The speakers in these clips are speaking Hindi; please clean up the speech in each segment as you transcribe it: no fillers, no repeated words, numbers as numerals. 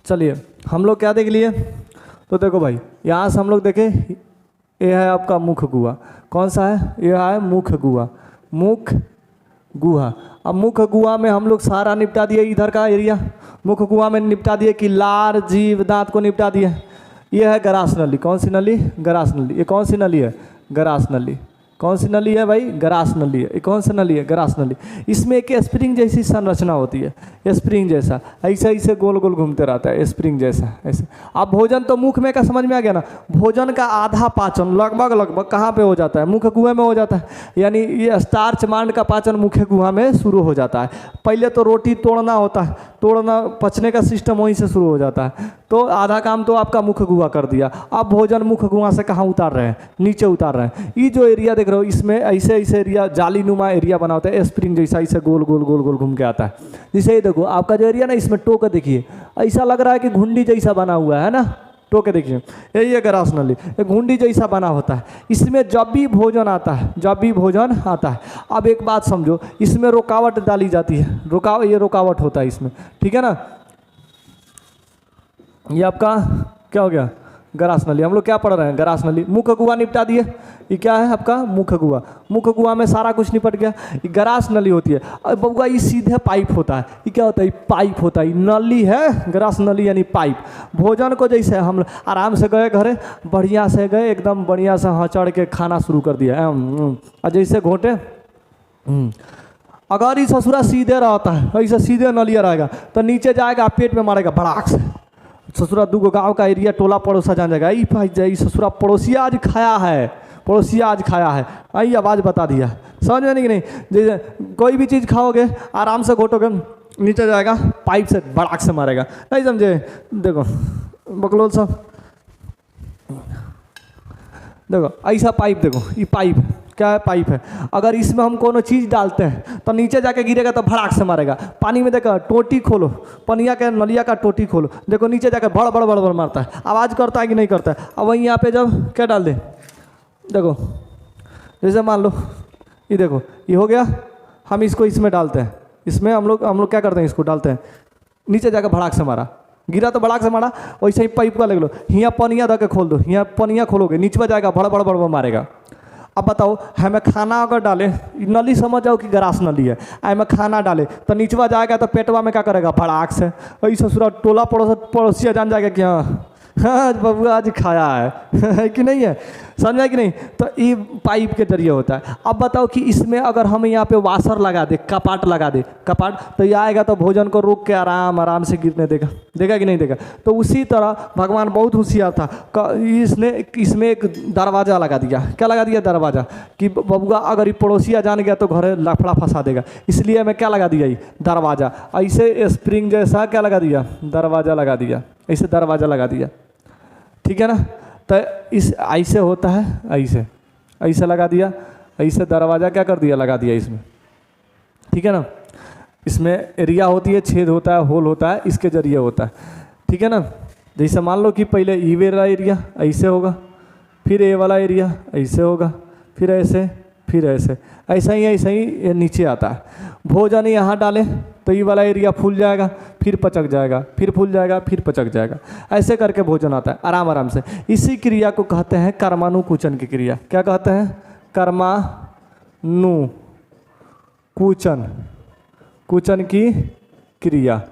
चलिए हम लोग क्या देख लिए, तो देखो भाई यहाँ से हम लोग देखें, ये है आपका मुख गुहा। कौन सा है? ये है मुख गुहा। मुख गुहा। अब मुख गुहा में हम लोग सारा निपटा दिए, इधर का एरिया मुख गुहा में निपटा दिए कि लार जीव दांत को निपटा दिए। ये है गरास नली। कौन सी नली? गरास नली। ये कौन सी नली है? गरास नली। कौन सी नली है भाई? गरास नली है। ये कौन सी नली है? गरास नली। इसमें एक स्प्रिंग जैसी संरचना होती है, स्प्रिंग जैसा, ऐसे ऐसे गोल गोल घूमते रहता है, स्प्रिंग जैसा ऐसे। अब भोजन तो मुख में का समझ में आ गया ना। भोजन का आधा पाचन लगभग कहाँ पे हो जाता है? मुख गुहा में हो जाता है। यानी ये स्टार्च मांड का पाचन मुख गुहा में शुरू हो जाता है। पहले तो रोटी तोड़ना होता है, तोड़ना पचने का सिस्टम वहीं से शुरू हो जाता है। तो आधा काम तो आपका मुख गुहा कर दिया। अब भोजन मुख गुहा से कहाँ उतार रहे हैं? नीचे उतार रहे हैं। ये जो एरिया देख रहे हो, इसमें ऐसे ऐसे एरिया जाली नुमा एरिया बना होता है, स्प्रिंग जैसा ऐसे गोल गोल गोल गोल घूम के आता है। जैसे ही देखो आपका जो एरिया ना, इसमें टोक देखिए, ऐसा लग रहा है कि घुंडी जैसा बना हुआ है ना। टोके देखिए, यही है गरास नली, एक घुंडी जैसा बना होता है। इसमें जब भी भोजन आता है, जब भी भोजन आता है, अब एक बात समझो, इसमें रुकावट डाली जाती है। ये रुकावट होता है इसमें, ठीक है ना। ये आपका क्या हो गया? गरास नली। हम लोग क्या पढ़ रहे हैं? गरास नली। मुख गुहा निपटा दिए। ये क्या है आपका? मुख गुहा। मुख गुहा में सारा कुछ निपट गया। ये गरास नली होती है। अब बबुआ ये सीधे पाइप होता है। ये क्या होता है? पाइप होता है। नली है, गरास नली यानी पाइप। भोजन को जैसे हम आराम से गए घरे, बढ़िया से गए, एकदम बढ़िया से हचड़ के खाना शुरू कर दिया, और जैसे घोटे, अगर ये ससुरा सीधे रहता है, ऐसे सीधे नलिया रहेगा, तो नीचे जाएगा, पेट में मारेगा बड़ाक से। ससुरा दूगो गांव का एरिया टोला पड़ोसा जान जाएगा, ई भाई जाई ससुरा पड़ोसिया आज खाया है, पड़ोसिया आज खाया है, आई आवाज़ बता दिया। समझ में नहीं कि नहीं? जैसे कोई भी चीज़ खाओगे, आराम से घोटोगे, नीचे जाएगा, पाइप से बड़ाक से मारेगा। नहीं समझे? देखो बकलोल साहब, देखो ऐसा पाइप, देखो ये पाइप क्या है? पाइप है। अगर इसमें हम कोनो चीज़ डालते हैं तो नीचे जाके गिरेगा तो भड़ाक से मारेगा। पानी में देखो, टोटी खोलो, पनिया के नलिया का टोटी खोलो, देखो नीचे जाकर बड़ बड़ बड़ बड़ मारता है। आवाज़ करता है कि नहीं करता है? अब वहीं यहाँ पे जब क्या डाल दे, देखो जैसे मान लो ये, देखो ये हो गया, हम इसको इसमें डालते हैं, इसमें हम लोग क्या करते हैं? इसको डालते हैं, नीचे जाकर भड़ाक से मारा, गिरा तो बड़ाक से मारा। वैसे ही पाइप का ले लो, यहाँ पनिया दे के खोल दो, यहाँ पनिया खोलोगे, नीचे जाएगा बड़ बड़ बड़ बड़ मारेगा। अब बताओ, हमें खाना अगर डाले, नली समझ जाओ कि गरास नली है, हमें खाना डाले तो नीचवा जाएगा तो पेटवा में क्या करेगा? भड़ाक से। ऐसा ससुरा टोला पड़ोसिया जान जाएगा कि हाँ बबुआ आज खाया है कि नहीं है? समझा कि नहीं? तो ये पाइप के जरिए होता है। अब बताओ कि इसमें अगर हम यहाँ पे वाशर लगा दे, कपाट लगा दे, कपाट, तो ये आएगा तो भोजन को रोक के आराम से गिरने देगा, देगा कि नहीं देगा? तो उसी तरह भगवान बहुत होशियार था, इसने इसमें एक दरवाज़ा लगा दिया। क्या लगा दिया? दरवाज़ा, कि बबुआ अगर ये पड़ोसिया जान गया तो घर लफड़ा फंसा देगा, इसलिए मैं क्या लगा दिया? ये दरवाज़ा। ऐसे स्प्रिंग जैसा क्या लगा दिया? दरवाज़ा लगा दिया, ऐसे दरवाज़ा लगा दिया, ठीक है ना। तो इस ऐसे होता है, ऐसे लगा दिया, ऐसे दरवाज़ा क्या कर दिया? लगा दिया इसमें, ठीक है ना। इसमें एरिया होती है, छेद होता है, होल होता है, इसके जरिए होता है, ठीक है ना। जैसे मान लो कि पहले ई वाला एरिया ऐसे होगा, फिर ए वाला एरिया ऐसे होगा, फिर ऐसे, फिर ऐसे, ऐसा ही ये नीचे आता है। भोजन यहाँ डाले तो ये वाला एरिया फूल जाएगा, फिर पचक जाएगा, फिर फूल जाएगा, फिर पचक जाएगा, ऐसे करके भोजन आता है आराम से। इसी क्रिया को कहते हैं कर्मानुकुचन की क्रिया। क्या कहते हैं? कर्मानुकुचन, कुचन की क्रिया,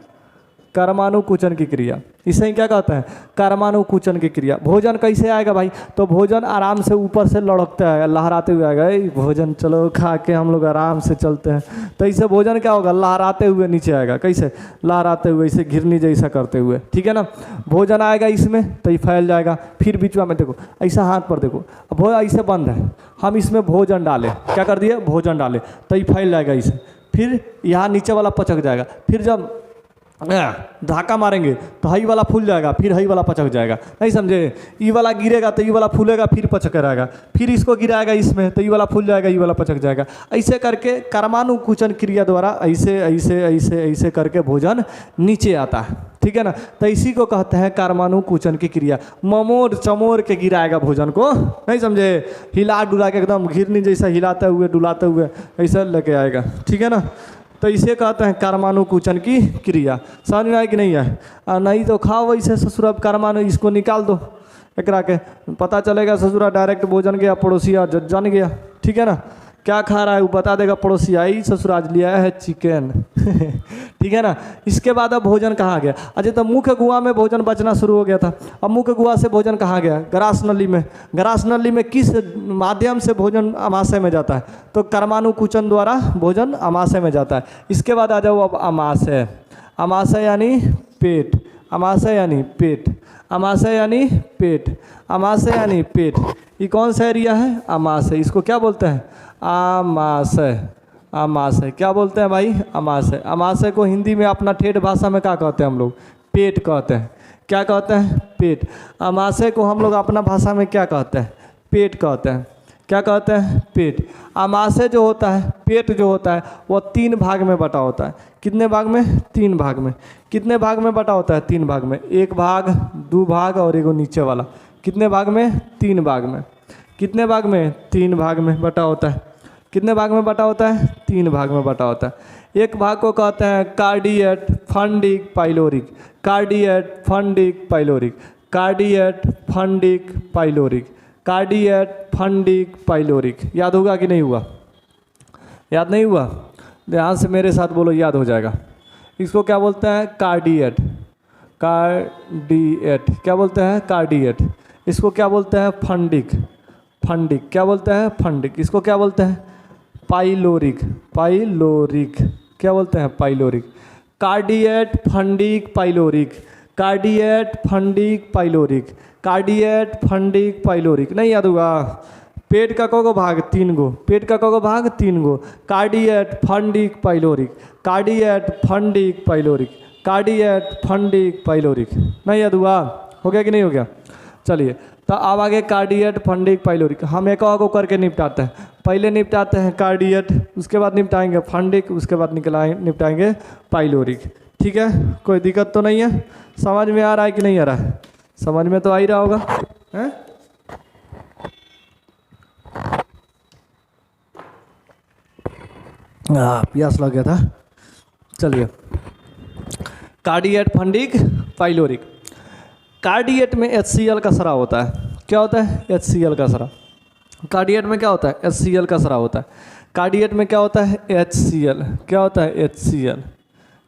कर्मानुकुचन की क्रिया, इसे ही क्या कहते हैं? कर्मानुकुचन की क्रिया। भोजन कैसे आएगा भाई? तो भोजन आराम से ऊपर से लड़कते आएगा, लहराते हुए आएगा। भोजन चलो खा के हम लोग आराम से चलते हैं, तो इससे भोजन क्या होगा? लहराते हुए नीचे आएगा। कैसे? लहराते हुए, इसे घिरनी जैसा करते हुए, ठीक है ना। भोजन आएगा इसमें तो ये फैल जाएगा, फिर बीच में देखो ऐसा हाथ पर देखो, अब भोजन ऐसे बंद है, हम इसमें भोजन डाले, क्या कर दिए? भोजन डाले तो ये फैल जाएगा इसे, फिर यहाँ नीचे वाला पचक जाएगा, फिर जब धक्का मारेंगे तो हई वाला फूल जाएगा, फिर हई वाला पचक जाएगा। नहीं समझे? ई वाला गिरेगा तो ई वाला फूलेगा, फिर पचक रहेगा, फिर इसको गिराएगा इसमें तो ई वाला फूल जाएगा, ई वाला पचक जाएगा। ऐसे करके कर्मानुकुचन क्रिया द्वारा ऐसे ऐसे ऐसे ऐसे करके भोजन नीचे आता है, ठीक है ना। तो इसी को कहते हैं कर्मानुकुचन की क्रिया। ममोर चमोर के गिराएगा भोजन को, नहीं समझे? हिला डुला के एकदम घिरनी जैसा हिलाते हुए डुलाते हुए ऐसा लेके आएगा, ठीक है ना। तो इसे कहते हैं कर्मानुकुचन की क्रिया। समझ में आए कि नहीं है? नहीं तो खाओ वैसे ससुरा कर्मानु, इसको निकाल दो एकरा के, पता चलेगा ससुरा डायरेक्ट भोजन गया, पड़ोसिया जान गया, ठीक है ना, क्या खा रहा है वो बता देगा पड़ोसी, आई ससुर आज लिया है चिकन ठीक है ना। इसके बाद अब भोजन कहाँ गया? अच्छा, तो मुख्य गुहा में भोजन बचना शुरू हो गया था, अब मुख्य गुहा से भोजन कहाँ गया? ग्रास नली में। ग्रास नली में किस माध्यम से भोजन अमाशय में जाता है? तो कर्मानुकुचन द्वारा भोजन अमाशय में जाता है। इसके बाद आ जाओ अब अमाशय। अमाशय यानी पेट, अमाशय यानी पेट, अमाशय यानी पेट, अमाशय यानी पेट। ये कौन सा एरिया है? अमाशय। इसको क्या बोलते हैं? अमाशय। अमाशय क्या बोलते हैं भाई? अमाशय। अमाशय को हिंदी में अपना ठेठ भाषा में क्या कहते हैं हम लोग? पेट कहते हैं। क्या कहते हैं? पेट। अमाशय को हम लोग अपना भाषा में क्या कहते हैं? पेट कहते हैं। क्या कहते हैं? पेट। अमाशय जो होता है, पेट जो होता है, वो 3 भाग में बटा होता है। कितने भाग में? 3 भाग में। कितने भाग में बटा होता है? 3 भाग में। 1 भाग, 2 भाग और एगो नीचे वाला। कितने भाग में? 3 भाग में। कितने भाग में? 3 भाग में बटा होता है। कितने भाग में बटा होता है? 3 भाग में बटा होता है। एक भाग को कहते हैं cardiac fundic pyloric. Cardiac fundic pyloric. Cardiac fundic pyloric. Cardiac fundic pyloric. याद होगा कि नहीं हुआ? याद नहीं हुआ? ध्यान से मेरे साथ बोलो, याद हो जाएगा। इसको क्या बोलते हैं? कार्डिएट। कार्डिएट क्या बोलते हैं? कार्डिएट। इसको क्या बोलते हैं? फंडिक। फंडिक क्या बोलते हैं? फंडिक। इसको क्या बोलते हैं? पाइलोरिक। पाइलोरिक क्या बोलते हैं? Pyloric. Cardiac fundic pyloric. Cardiac fundic pyloric. Cardiac fundic pyloric. नहीं याद होगा? पेट का को भाग? 3 गो। पेट का को भाग? 3 गो। Cardiac fundic pyloric. Cardiac fundic pyloric. Cardiac fundic pyloric. नहीं याद हुआ? हो गया कि नहीं हो गया? चलिए, तो अब आगे कार्डिएट फंडिक पाइलोरिक। हम एक को करके निपटाते हैं। पहले निपटाते हैं कार्डिएट, उसके बाद निपटाएंगे फंडिक, उसके बाद निपटाएंगे पाइलोरिक। ठीक है, कोई दिक्कत तो नहीं है? समझ में आ रहा है कि नहीं आ रहा है? समझ में तो आ ही रहा होगा, हैं? प्यास लग गया था। चलिए, कार्डिएट फंडिक पाइलोरिक। कार्डिएट में HCl का सरा होता है। क्या होता है? HCl का सरा। कार्डिएट में क्या होता है? HCl का सरा होता है। कार्डिएट में क्या होता है? HCl। क्या होता है? HCl।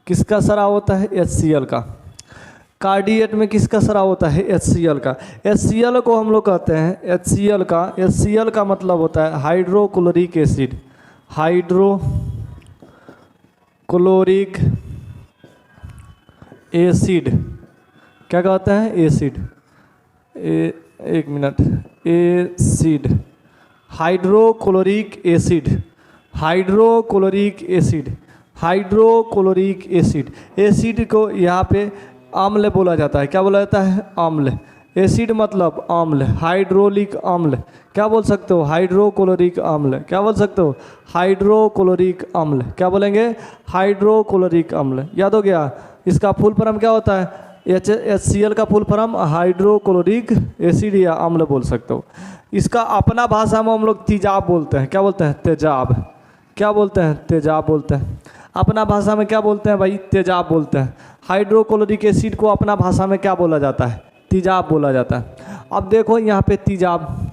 किसका सरा होता है? HCl का। कार्डिएट में किसका सरा होता है? HCl का। HCl को हम लोग कहते हैं HCl का। HCl का मतलब होता है हाइड्रोक्लोरिक एसिड। Hydrochloric acid. क्या कहते हैं? एसिड। एक minute, acid. Hydrochloric acid. Hydrochloric acid. Hydrochloric acid. Acid को यहाँ पे अम्ल बोला जाता है। क्या बोला जाता है? अम्ल। एसिड मतलब अम्ल, हाइड्रोलिक अम्ल। क्या बोल सकते हो? हाइड्रोक्लोरिक अम्ल। क्या बोल सकते हो? हाइड्रोक्लोरिक अम्ल। क्या बोलेंगे? हाइड्रोक्लोरिक अम्ल। याद हो गया? इसका फुल फॉर्म क्या होता है? HCl का फुल फॉर्म हाइड्रोक्लोरिक एसिड या अम्ल बोल सकते हो। इसका अपना भाषा में हम लोग तेजाब बोलते हैं। क्या बोलते हैं? तेजाब। क्या बोलते हैं? तेजाब बोलते हैं। अपना भाषा में क्या बोलते हैं भाई? तेजाब बोलते हैं। हाइड्रोक्लोरिक एसिड को अपना भाषा में क्या बोला जाता है? तेजाब बोला जाता है। अब देखो यहाँ पे तेजाब।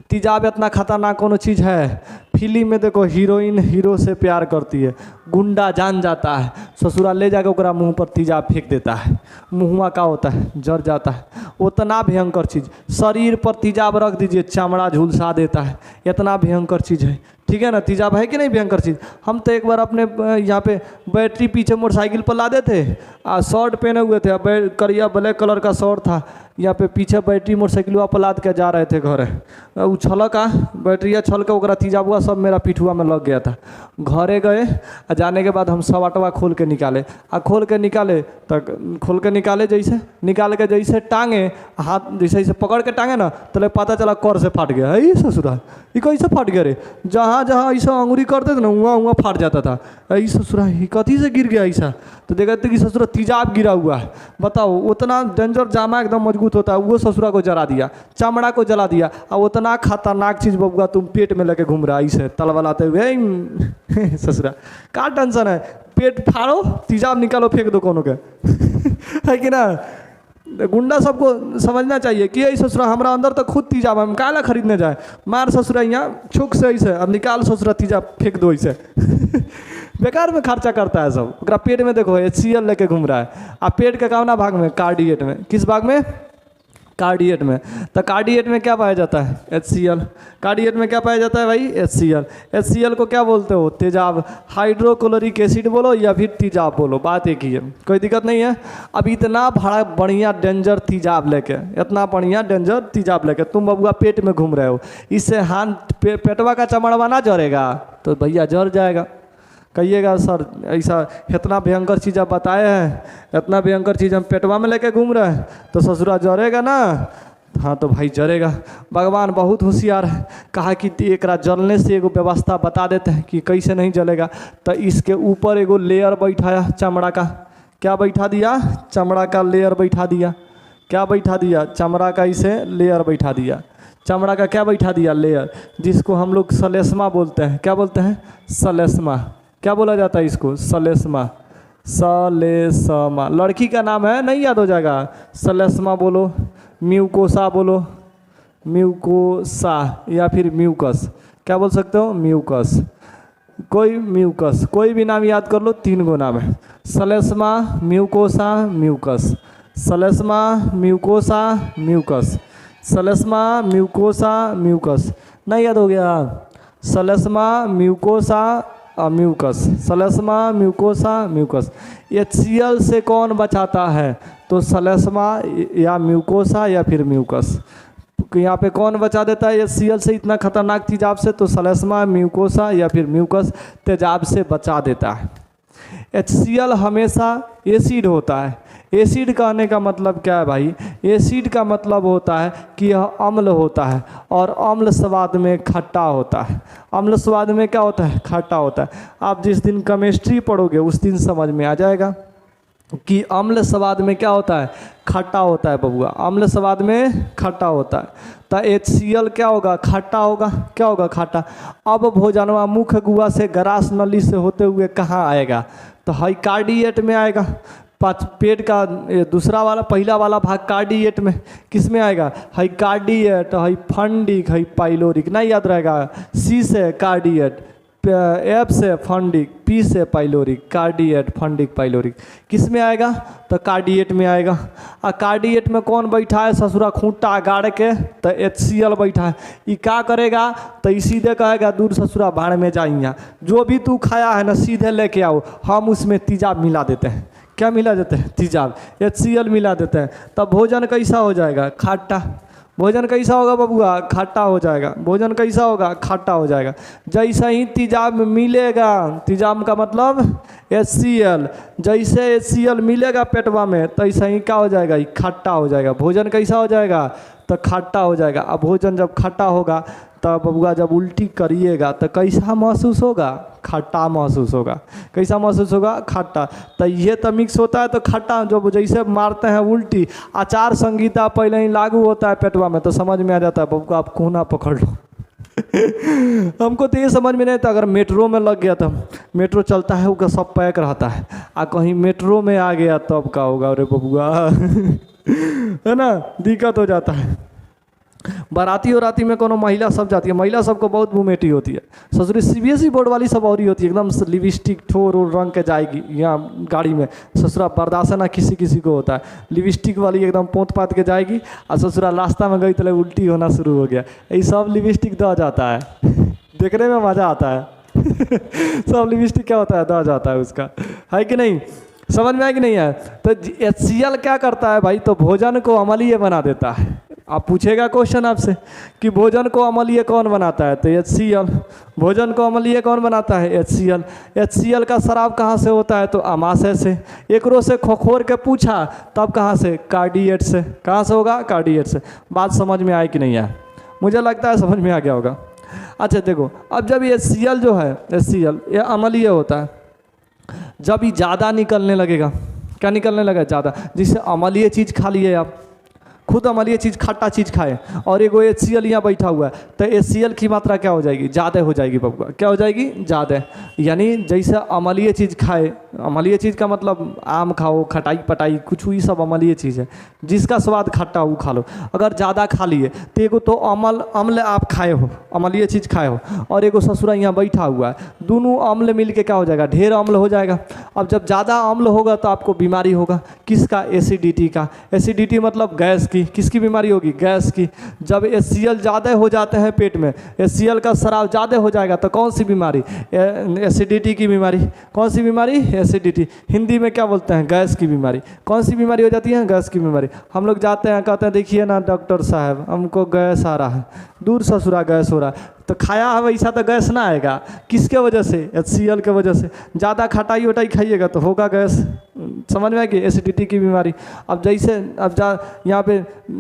तेजाब इतना खतरनाक कौन चीज़ है? फिल्म में देखो, हीरोइन हीरो से प्यार करती है, गुंडा जान जाता है, ससुरा ले जाकर ओकरा मुंह पर तेजाब फेंक देता है, मुँहवा का होता है? जर जाता है। उतना भयंकर चीज़। शरीर पर तेजाब रख दीजिए, चमड़ा झुलसा देता है। इतना भयंकर चीज़ है। ठीक है ना? तेजाब है कि नहीं भयंकर चीज़? हम तो एक बार अपने यहाँ पे बैटरी पीछे मोटरसाइकिल पर लादे थे, शर्ट पहने हुए थे, करिया ब्लैक कलर का शर्ट था, यहाँ पे पीछे बैटरी मोटरसाइकिल पर लाद के जा रहे थे घर। उछल का बैटरिया छल के ओकरा तेजाबुआ सब मेरा पिठुआ में लग गया था। घरे गए, जाने के बाद हम सब अटवा खोल के निकाले। खोल के निकाले जैसे निकाल के जैसे टांगे, हाथ जैसे जैसे पकड़ के टांगे ना, तो पता चला कर से फाट गया। है ससुरा, ये कैसे फाट गया रे? जहाँ जहाँ ऐसा अंगुरी करते थे ना, वहाँ फाट जाता था। ऐ ससुरा, ये कथी से गिर गया ऐसा? तो देखते थे कि ससुरा तेजाब गिरा हुआ है। बताओ, उतना डेंजर जामा एकदम मजबूत होता है, वो ससुरा को जला दिया, चमड़ा को जला दिया। और उतना खतरनाक चीज़ बबुआ तुम पेट में लेके घूम रहा है, ऐसे तलवलाते हुए। ससुरा का टेंशन है? पेट फाड़ो, तेजाब निकालो, फेंक दो कोनो के है कि ना। गुंडा सबको समझना चाहिए कि यही ससुरा हमारा अंदर तो खुद तेजाब, हम काला खरीदने जाए, मार ससुरा यहाँ छुक से ऐसे अब निकाल ससुरा तेजाब फेंक दो ऐसे बेकार में खर्चा करता है सब। ओकरा पेट में देखो HCl लेके घूम रहा है। आ पेट के कौना भाग में? कार्डिएट में। किस भाग में? कार्डिएट में। तो कार्डिएट में क्या पाया जाता है? HCl। कार्डिएट में क्या पाया जाता है भाई? HCl। HCl को क्या बोलते हो? तेजाब। हाइड्रोक्लोरिक एसिड बोलो या फिर तेजाब बोलो, बात एक ही है, कोई दिक्कत नहीं है। अब इतना बड़ा बढ़िया डेंजर तेजाब लेके, इतना बढ़िया डेंजर तेजाब लेके तुम बबुआ पेट में घूम रहे हो, इससे पेटवा का चमड़वा ना जरेगा? तो भैया जर जाएगा। कहिएगा सर ऐसा इतना भयंकर चीज़ आप बताए हैं, इतना भयंकर चीज़ हम पेटवा में लेके घूम रहे हैं, तो ससुरा जरेगा ना? हाँ तो भाई जरेगा। भगवान बहुत होशियार है, कहा कि एक जलने से एगो व्यवस्था बता देते हैं कि कैसे नहीं जलेगा। तो इसके ऊपर एगो लेयर बैठाया चमड़ा का। क्या बैठा दिया? चमड़ा का लेयर बैठा दिया। क्या बैठा दिया? चमड़ा का इसे लेयर बैठा दिया। चमड़ा का क्या बैठा दिया? लेयर, जिसको हम लोग सलेस्मा बोलते हैं। क्या बोलते हैं? सलेस्मा। क्या बोला जाता है इसको? सलेस्मा। सलेस्मा लड़की का नाम है, नहीं याद हो जाएगा। सलेस्मा बोलो, म्यूकोसा बोलो, म्यूकोसा या फिर म्यूकस। क्या बोल सकते हो? म्यूकस। कोई म्यूकस, कोई भी नाम याद कर लो, 3 गो नाम है। सलेस्मा, म्यूकोसा, म्यूकस। सलेस्मा, म्यूकोसा, म्यूकस। सलेस्मा, म्यूकोसा, म्यूकस। नहीं याद हो गया? सलेस्मा, म्यूकोसा और म्यूकस। सलेस्मा, म्यूकोसा, म्यूकस। HCl से कौन बचाता है? तो सलेस्मा या म्यूकोसा या फिर म्यूकस। यहाँ पे कौन बचा देता है HCl से, इतना खतरनाक तेजाब से? तो सलेस्मा, म्यूकोसा या फिर म्यूकस तेजाब से बचा देता है। HCl हमेशा एसिड होता है। एसिड कहने का मतलब क्या है भाई? एसिड का मतलब होता है कि यह अम्ल होता है, और अम्ल स्वाद में खट्टा होता है। अम्ल स्वाद में क्या होता है? खट्टा होता है। आप जिस दिन केमिस्ट्री पढ़ोगे उस दिन समझ में आ जाएगा कि अम्ल स्वाद में क्या होता है? खट्टा होता है बबुआ, अम्ल स्वाद में खट्टा होता है। तो HCl क्या होगा? खट्टा होगा। क्या होगा? खट्टा। अब भोजनवा मुख गुआ से ग्रास नली से होते हुए कहाँ आएगा? तो हाई कार्डिएट में आएगा। पेट का दूसरा वाला, पहला वाला भाग कार्डिएट में, किस में आएगा? High cardiac, high fundic, high pyloric. नहीं याद रहेगा? C से कार्डिएट, F से फंडिक, P से पाइलोरिक। कार्डिएट, फंडिक, पाइलोरिक किस में आएगा? तो कार्डिएट में आएगा। और कार्डिएट में कौन बैठा है? ससुरा खूंटा गाड़ के, तो HCl बैठा है। ये क्या करेगा? तो ये सीधे कहेगा दूर ससुरा भाड़ में जाइए, जो भी तू खाया है ना सीधे लेके आओ, हम उसमें तेजाब मिला देते हैं। क्या मिला देते हैं? तेजाब, HCl मिला देते हैं। तब भोजन कैसा हो जाएगा? खट्टा। भोजन कैसा होगा बबुआ? खट्टा हो जाएगा। भोजन कैसा होगा? खट्टा हो जाएगा। जैसा ही तेजाब मिलेगा, तेजाब का मतलब HCl, जैसे HCl मिलेगा पेटवा में तैसा ही क्या हो जाएगा? ये खट्टा हो जाएगा। भोजन कैसा हो जाएगा? तो खट्टा हो जाएगा। अब भोजन जब खट्टा होगा तब बबुआ जब उल्टी करिएगा तो कैसा महसूस होगा? खट्टा महसूस होगा। कैसा महसूस होगा? खट्टा। तो ये तो मिक्स होता है तो खट्टा, जो जैसे मारते हैं उल्टी, आचार संहिता पहले ही लागू होता है पेटवा में, तो समझ में आ जाता है बबुआ आप कोना पकड़ लो हमको तो ये समझ में नहीं था, अगर मेट्रो में लग गया था, मेट्रो चलता है उसका सब पैक रहता है, आ कहीं मेट्रो में आ गया तब का होगा? अरे बबुआ है ना, दिक्कत हो जाता है। बाराती और में कोनो महिला सब जाती है, महिला सबको बहुत मुमेटी होती है। ससुरी CBSE बोर्ड वाली सब और ही होती है, एकदम लिपस्टिक ठोर और रंग के जाएगी यहाँ गाड़ी में। ससुरा बर्दाश्त ना किसी किसी को होता है, लिपस्टिक वाली एकदम पोत पात के जाएगी, और ससुरा रास्ता में गई तो उल्टी होना शुरू हो गया। ये सब लिपस्टिक दह जाता है देखने में मज़ा आता है सब लिपस्टिक क्या होता है? दह जाता है उसका, है कि नहीं? समझ में आया कि नहीं है? तो HCl क्या करता है भाई? तो भोजन को अम्लीय बना देता है। आप पूछेगा क्वेश्चन आपसे कि भोजन को अम्लीय कौन बनाता है? तो HCl। भोजन को अम्लीय कौन बनाता है? HCl। HCl का शराब कहाँ से होता है? तो अमाशय से। एकरो से खोखोर के पूछा तब कहाँ से? कार्डिएट से। कहाँ से होगा? कार्डिएट से। बात समझ में आई कि नहीं आया? मुझे लगता है समझ में आ गया होगा। अच्छा देखो, अब जब ये HCl जो है, HCl ये अम्लीय होता है, जब ये ज़्यादा निकलने लगेगा, क्या निकलने लगा? ज़्यादा। जिससे अम्लीय चीज़ खा लिए आप, खुद अम्लीय चीज़ खट्टा चीज़ खाए और एगो HCl यहाँ बैठा हुआ है, तो HCl की मात्रा क्या हो जाएगी, ज़्यादा हो जाएगी बबुआ, क्या हो जाएगी, ज़्यादा। यानी जैसे अम्लीय चीज़ खाए, अम्लीय चीज़ का मतलब आम खाओ, खटाई पटाई कुछ हुई, सब अम्लीय चीज़ है, जिसका स्वाद खट्टा वो खा लो। अगर ज़्यादा खा लिए तो एगो तो अम्ल आप खाए हो, अम्लीय चीज़ खाए हो, और एगो ससुरा यहाँ बैठा हुआ है, दोनों अम्ल मिल के क्या हो जाएगा, ढेर अम्ल हो जाएगा। अब जब ज़्यादा अम्ल होगा तो आपको बीमारी होगा, किसका, एसिडिटी का। एसिडिटी मतलब गैस की, किसकी बीमारी होगी, गैस की। जब HCl ज़्यादा हो जाते हैं पेट में, HCl का स्राव ज़्यादा हो जाएगा तो कौन सी बीमारी, एसिडिटी की बीमारी। कौन सी बीमारी, एसिडिटी। हिंदी में क्या बोलते हैं, गैस की बीमारी। कौन सी बीमारी हो जाती है, गैस की बीमारी। हम लोग जाते हैं, कहते हैं देखिए ना डॉक्टर साहब हमको गैस आ रहा है, दूर ससुरा गैस हो रहा है, तो खाया है वैसा तो गैस ना आएगा, किसके वजह से, HCl के वजह से। ज़्यादा खटाई वटाई खाइएगा तो होगा गैस, समझ में आएगी, एसिडिटी की बीमारी। अब जैसे अब यहाँ पे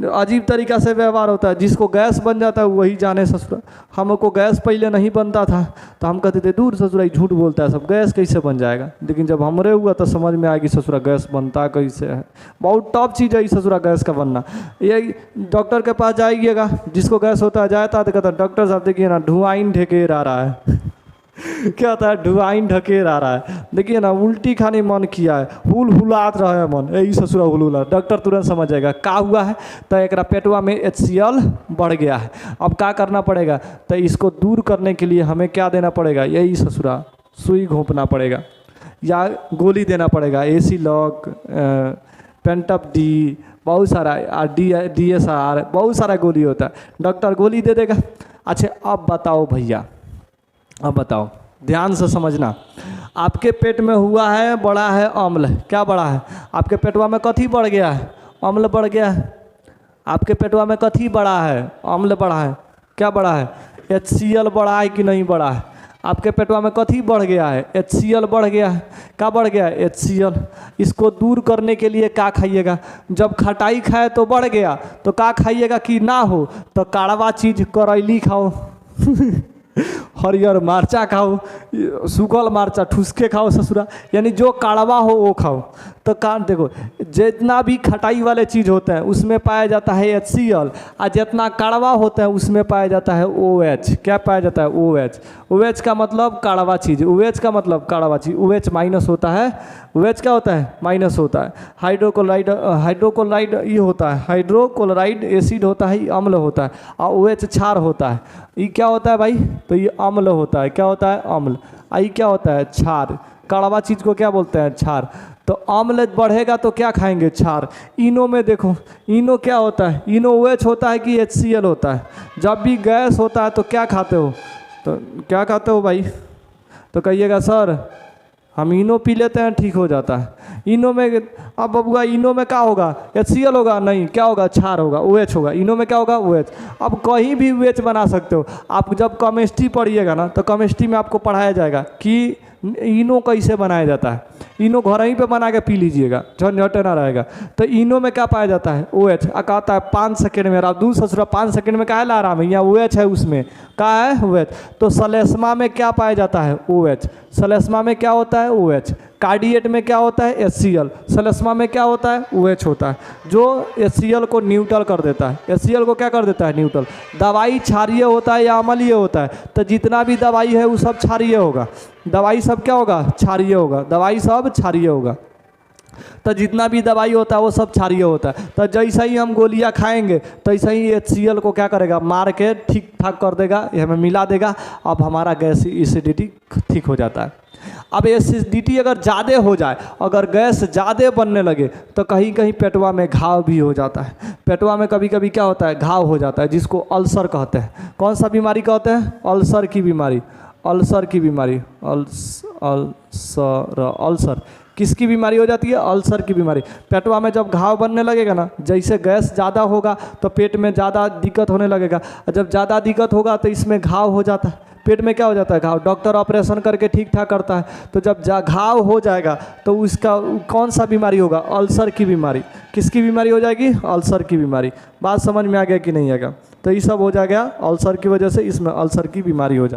अजीब तरीक़ा से व्यवहार होता है, जिसको गैस बन जाता है वही जाने ससुरा। हमको गैस पहले नहीं बनता था तो हम कहते थे दूर ससुरा झूठ बोलता है सब, गैस कैसे बन जाएगा। लेकिन जब हमरे हुआ तो समझ में आएगी ससुरा गैस बनता कैसे है, बहुत टफ चीज़ है ससुरा गैस का बनना। ये डॉक्टर के पास जाइएगा, जिसको गैस होता है जाता है तो कहता है डॉक्टर साहब देखिए ना ढुआइन ढकेर आ रहा है क्या होता है, ढुआइन ढकेर आ रहा है, देखिए ना उल्टी खाने मन किया है, हुलहुलात रहा है मन, यही ससुरा हुलहुला। डॉक्टर तुरंत समझ जाएगा का हुआ है, तो एक पेटवा में HCl बढ़ गया है। अब क्या करना पड़ेगा, तो इसको दूर करने के लिए हमें क्या देना पड़ेगा, यही ससुरा सुई घोंपना पड़ेगा या गोली देना पड़ेगा, एसिलॉक, पेंटअप डी, बहुत सारा DSR, बहुत सारा गोली होता है, डॉक्टर गोली दे देगा। अच्छा अब बताओ भैया, अब बताओ ध्यान से समझना, आपके पेट में हुआ है बड़ा है अम्ल, क्या बड़ा है, आपके पेटवा में कथी बढ़ गया है, अम्ल बढ़ गया है। आपके पेटवा में कथी बड़ा है, अम्ल बढ़ा है, क्या बड़ा है, HCl बढ़ा है कि नहीं बढ़ा है। आपके पेटवा में कथी बढ़ गया है, HCl बढ़ गया है, क्या बढ़ गया है, HCl। इसको दूर करने के लिए क्या खाइएगा, जब खटाई खाए तो बढ़ गया तो क्या खाइएगा कि ना हो, तो कड़वा चीज़, करैली खाओ हरियर मार्चा खाओ, सूखल मार्चा ठूस के खाओ ससुरा, यानी जो कड़वा हो वो खाओ। तो कान देखो, जितना भी खटाई वाले चीज़ होते हैं उसमें पाया जाता है HCl, और जितना कड़वा होता है उसमें पाया जाता है OH। क्या पाया जाता है, OH। OH का मतलब कड़वा चीज़, OH का मतलब कड़वा चीज़, OH माइनस होता है, OH क्या होता है, माइनस होता है। हाइड्रोक्लोराइड ये होता है, हाइड्रोक्लोराइड एसिड होता है, ये अम्ल होता है, और OH क्षार होता है। ये क्या होता है भाई, तो ये अम्ल होता है, क्या होता है, अम्ल। ये क्या होता है, क्षार। कड़वा चीज़ को क्या बोलते हैं, क्षार। तो अम्ल बढ़ेगा तो क्या खाएंगे, क्षार। इनो में देखो, इनो क्या होता है, इनो OH होता है कि HCl होता है। जब भी गैस होता है तो क्या खाते हो, तो क्या खाते हो भाई, तो कहिएगा सर हम इनो पी लेते हैं ठीक हो जाता है। इनो में अब बबुआ इनो में क्या होगा, HCl होगा, नहीं क्या होगा, क्षार होगा, OH होगा। इनो में क्या होगा, OH। अब कहीं भी OH बना सकते हो आप। जब केमिस्ट्री पढ़िएगा ना तो केमिस्ट्री में आपको पढ़ाया जाएगा कि इनो कैसे बनाया जाता है। इनो घर ही पे बना के पी लीजिएगा, झंझट ना रहेगा। तो इनो में क्या पाया जाता है, OH। कहता है 5 सेकेंड में, आप दूर ससुरा 5 सेकेंड में क्या ला रहा है, यहाँ OH है, उसमें क्या है, OH। तो सलेस्मा में क्या पाया जाता है, OH। सलेस्मा में क्या होता है, OH। कार्डिएट में क्या होता है, HCl। सलेस्मा में क्या होता है, OH होता है, जो HCl को न्यूट्रल कर देता है। HCl को क्या कर देता है, न्यूट्रल। दवाई क्षारीय होता है या अम्लीय होता है, तो जितना भी दवाई है वो सब क्षारीय होगा। दवाई सब क्या होगा, क्षारीय होगा। दवाई सब क्षारीय होगा। तो जितना भी दवाई होता है वो सब क्षारीय होता है। तो जैसे ही हम गोलियां खाएंगे तो ऐसे ही HCl को क्या करेगा, मार के ठीक ठाक कर देगा, हमें मिला देगा। अब हमारा गैस एसिडिटी ठीक हो जाता है। अब एसिडिटी अगर ज़्यादा हो जाए, अगर गैस ज़्यादा बनने लगे तो कहीं कहीं पेटवा में घाव भी हो जाता है। पेटवा में कभी कभी क्या होता है, घाव हो जाता है, जिसको अल्सर कहते हैं। कौन सा बीमारी कहते हैं, अल्सर की बीमारी। अल्सर की बीमारी, अल्सर किसकी बीमारी हो जाती है, अल्सर की बीमारी। पेटवा में जब घाव बनने लगेगा ना, जैसे गैस ज़्यादा होगा तो पेट में ज़्यादा दिक्कत होने लगेगा। जब ज़्यादा दिक्कत होगा तो इसमें घाव हो जाता है, पेट में क्या हो जाता है, घाव। डॉक्टर ऑपरेशन करके ठीक ठाक करता है। तो जब घाव हो जाएगा तो उसका कौन सा बीमारी होगा, अल्सर की बीमारी। किसकी बीमारी हो जाएगी, अल्सर की बीमारी। बात समझ में आ गया कि नहीं आएगा। तो ये सब हो जाएगा अल्सर की वजह से, इसमें अल्सर की बीमारी हो जाए।